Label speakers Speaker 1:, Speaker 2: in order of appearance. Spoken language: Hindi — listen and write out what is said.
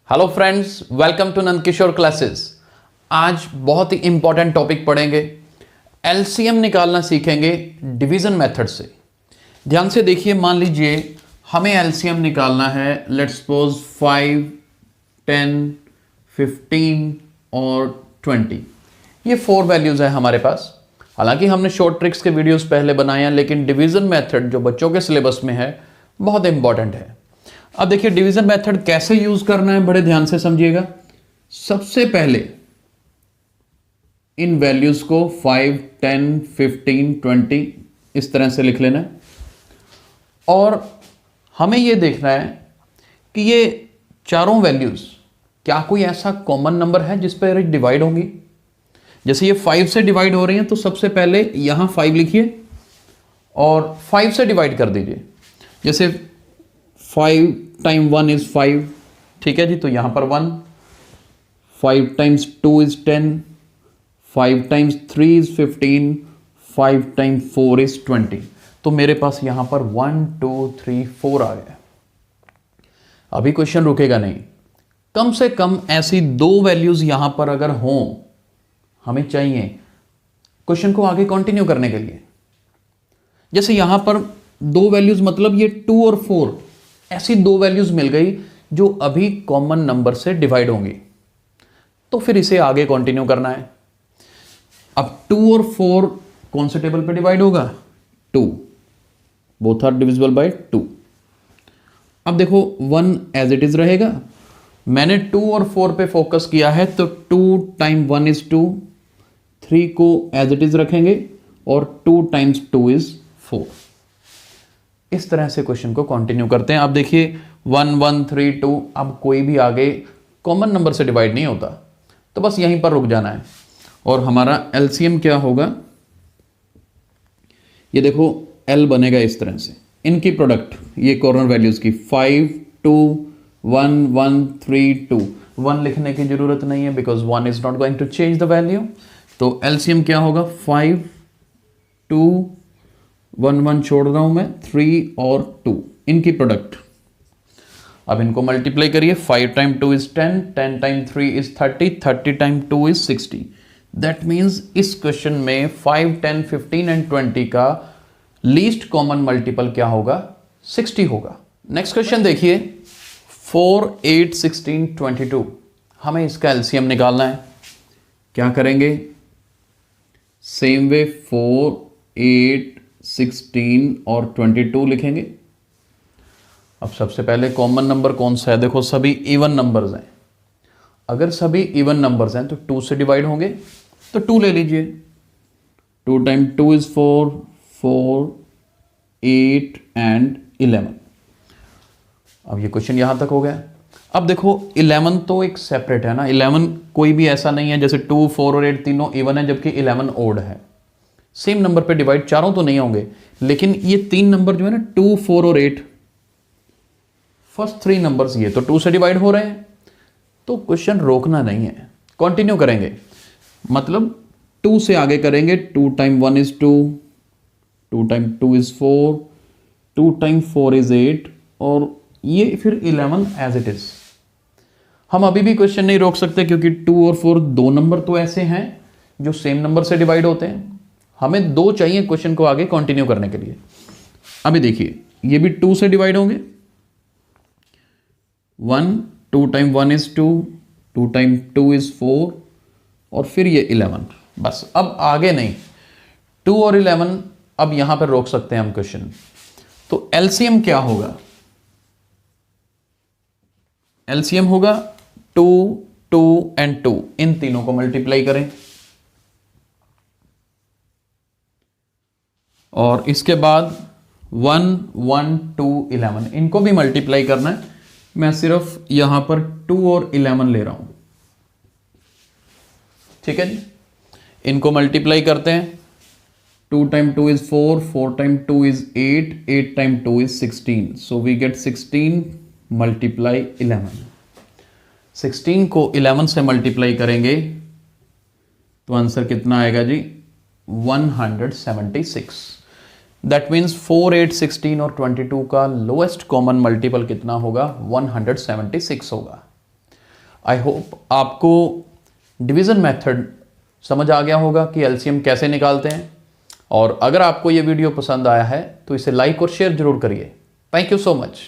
Speaker 1: Hello friends, welcome to Nand Kishore classes. आज बहुत ही इंपॉर्टेंट टॉपिक पढ़ेंगे। एलसीएम निकालना सीखेंगे डिवीजन मेथड से। ध्यान से देखिए, मान लीजिए हमें एलसीएम निकालना है। लेट्स सपोज 5, 10, 15 और 20। ये 4 वैल्यूज है हमारे पास। हालांकि हमने शॉर्ट ट्रिक्स के वीडियोस पहले बनाए हैं, लेकिन डिवीजन मेथड जो बच्चों के सिलेबस में है बहुत इंपॉर्टेंट है। अब देखिए डिवीजन मेथड कैसे यूज करना है, बड़े ध्यान से समझिएगा। सबसे पहले इन वैल्यूज को 5, 10, 15, 20 इस तरह से लिख लेना है और हमें यह देखना है कि ये चारों वैल्यूज क्या कोई ऐसा कॉमन नंबर है जिस पर डिवाइड होंगी। जैसे ये 5 से डिवाइड हो रही हैं तो सबसे पहले यहां 5 लिखिए और 5 से डिवाइड कर दीजिए। जैसे 5 टाइम 1 इज 5, ठीक है जी, तो यहां पर 1। 5 times 2 is 10, 5 times 3 is 15, 5 time 4 is 20। तो मेरे पास यहां पर 1, 2, 3, 4 आ गया। अभी क्वेश्चन रुकेगा नहीं, कम से कम ऐसी 2 वैल्यूज यहां पर अगर हों हमें चाहिए क्वेश्चन को आगे कंटिन्यू करने के लिए। जैसे यहां पर 2 वैल्यूज मतलब ये 2 और 4, ऐसी 2 वैल्यूज मिल गई जो अभी कॉमन नंबर से डिवाइड होंगी, तो फिर इसे आगे कंटिन्यू करना है। अब 2 और 4 कौन से टेबल पे डिवाइड होगा? 2, बोथ आर डिविजिबल बाय 2। अब देखो 1 एज इट इज रहेगा। मैंने 2 और 4 पे फोकस किया है तो 2 टाइम 1 इज 2, 3 को एज इट इज रखेंगे और 2 टाइम्स 2 इज 4। इस तरह से क्वेश्चन को कंटिन्यू करते हैं। अब देखिए 1, 1, 3, 2, अब कोई भी आगे कॉमन नंबर से डिवाइड नहीं होता, तो बस यहीं पर रुक जाना है। और हमारा एलसीएम क्या होगा, ये देखो एल बनेगा इस तरह से। इनकी प्रोडक्ट ये कॉर्नर वैल्यूज की 5, 2, 1, 1, 3, 2। 1 लिखने की जरूरत नहीं है because 1 is not going to change the value. तो एलसीएम क्या होगा? 5, 2, 1, 1 छोड़ रहा हूं मैं, 3 और 2, इनकी प्रोडक्ट। अब इनको मल्टीप्लाई करिए। 5 time 2 is 10, 10 time 3 is 30, 30 time 2 is 60। That means इस क्वेश्चन में 5, 10, 15 एंड 20 का लीस्ट कॉमन मल्टीपल क्या होगा? 60 होगा। नेक्स्ट क्वेश्चन देखिए 4, 8, 16, 22। हमें इसका एलसीएम निकालना है। क्या करेंगे? सेम वे 4, 8, 16 और 22 लिखेंगे। अब सबसे पहले कॉमन नंबर कौन सा है? देखो सभी इवन नंबर्स हैं। अगर सभी इवन नंबर्स हैं तो 2 से डिवाइड होंगे, तो 2 ले लीजिए। 2 टाइम 2 इज 4, 4, 8 एंड 11। अब ये क्वेश्चन यहां तक हो गया। अब देखो 11 तो एक सेपरेट है ना। 11 कोई भी ऐसा नहीं है जैसे 2, 4 और 8 तीनों इवन है जबकि 11 ओड है। सेम नंबर पे डिवाइड चारों तो नहीं होंगे, लेकिन ये 3 नंबर जो है ना 2, 4 और 8, फर्स्ट 3 नंबर्स ये तो 2 से डिवाइड हो रहे हैं। तो क्वेश्चन रोकना नहीं है, कंटिन्यू करेंगे। मतलब 2 से आगे करेंगे। 2 time 1 is 2, 2 time 2 is 4, 2 time 4 is 8 और ये फिर 11 एज इट इज। हम अभी भी क्वेश्चन नहीं रोक सकते क्योंकि 2 और 4 2 नंबर तो ऐसे हैं जो सेम नंबर से डिवाइड होते हैं। हमें 2 चाहिए क्वेश्चन को आगे कंटिन्यू करने के लिए। अभी देखिए ये भी 2 से डिवाइड होंगे। 1, 2 टाइम 1 इज 2, 2 टाइम 2 इज 4 और फिर ये 11। बस अब आगे नहीं। 2 और 11 अब यहां पर रोक सकते हैं हम क्वेश्चन। तो एलसीएम क्या होगा? एलसीएम होगा 2, 2 एंड 2, इन तीनों को मल्टीप्लाई करें और इसके बाद 1, 1, 2, 11 इनको भी मल्टीप्लाई करना है। मैं सिर्फ यहां पर 2 और 11 ले रहा हूं, ठीक है जी। इनको मल्टीप्लाई करते हैं। 2 time 2 is 4, 4 time 2 is 8, 8 time 2 is 16। So we get 16 multiply 11। 16 को 11 से मल्टीप्लाई करेंगे तो आंसर कितना आएगा जी? 176। दैट मीन्स 4, 8, 16 और 22 का लोएस्ट कॉमन मल्टीपल कितना होगा? 176 होगा। आई होप आपको डिवीज़न मेथड समझ आ गया होगा कि एलसीएम कैसे निकालते हैं। और अगर आपको ये वीडियो पसंद आया है तो इसे लाइक और शेयर जरूर करिए। Thank you so much.